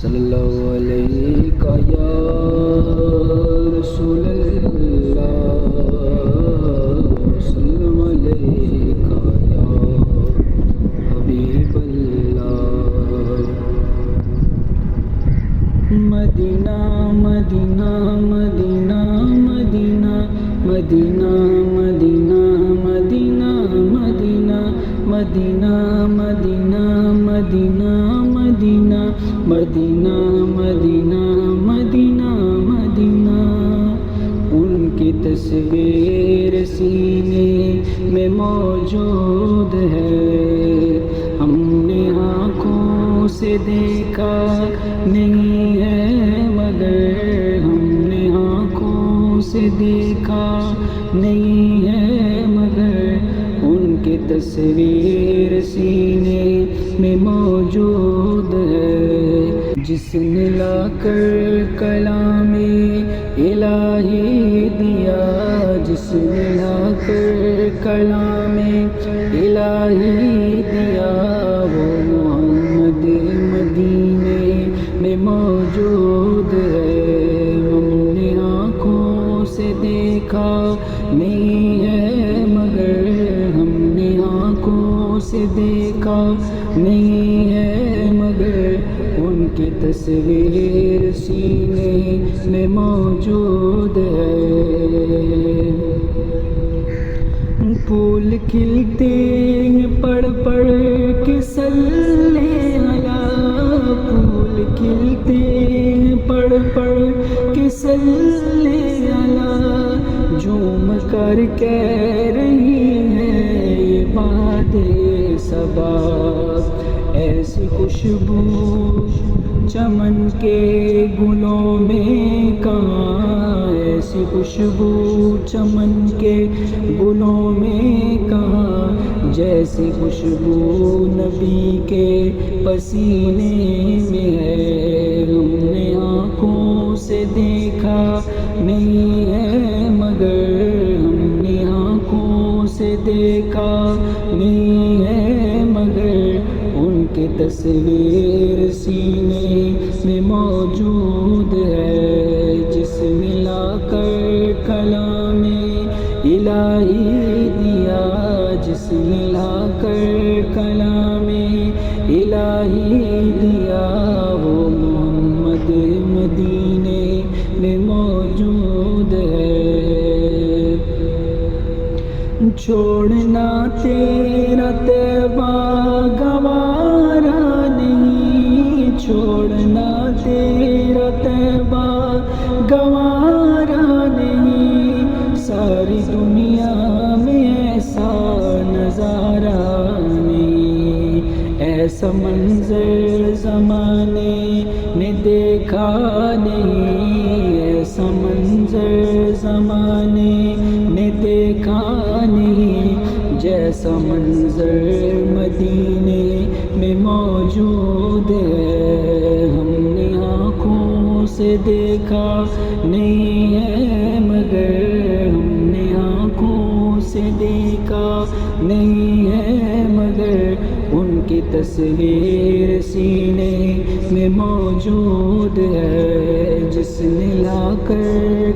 صلی اللہ علیہ یا رسول اللہ، وسلم علیہ یا حبیب اللہ۔ مدینہ مدینہ مدینہ مدینہ مدینہ مدینہ مدینہ مدینہ مدینہ مدینہ مدینہ مدینہ مدینہ مدینہ مدینہ مدینہ۔ ان کی تصویر سینے میں موجود ہے، ہم نے آنکھوں سے دیکھا نہیں ہے مگر، ہم نے آنکھوں سے دیکھا نہیں ہے مگر، ان کی تصویر سینے میں موجود ہے۔ جس نے لا کر کلام الہی دیا، جس نے لا کر کلام الہی دیا، وہ محمد مدینے میں موجود ہے۔ ہم نے آنکھوں سے دیکھا نہیں ہے مگر، ہم نے آنکھوں سے دیکھا نہیں ہے مگر، ان کی تصویر سینے میں موجود ہے۔ پھول کھلتے ہیں پڑھ پڑھ کے صلی علی، پھول کھلتے ہیں پڑھ پڑھ کے صلی علی، جھوم کر کہہ رہی ہے یہ باد صبا، ایسی خوشبو چمن کے گلوں میں کہاں، ایسی خوشبو چمن کے گلوں میں کہاں، جیسی خوشبو نبی کے پسینے میں ہے۔ ہم نے آنکھوں سے دیکھا نہیں ہے مگر، ہم نے آنکھوں سے دیکھا نہیں ہے مگر، ان کی تصویر سینے میں موجود ہے۔ جس نے لا کر کلام الہی دیا، جس نے لا کر کلام الہی دیا، وہ محمد مدینے میں موجود ہے۔ چھوڑنا تیرا طیبہ گوارا نہیں، چھوڑنا تیرا طیبہ گوارا نہیں، ساری دنیا میں ایسا نظارہ نہیں، ایسا منظر زمانے نے دیکھا نہیں، ایسا منظر زمانے نے دیکھا نہیں، جیسا منظر مدینے میں موجود ہے۔ ہم نے آنکھوں سے دیکھا نہیں ہے مگر، ہم نے آنکھوں سے دیکھا نہیں ہے مگر، ان کی تصویر سینے میں موجود ہے۔ جس نے لا کر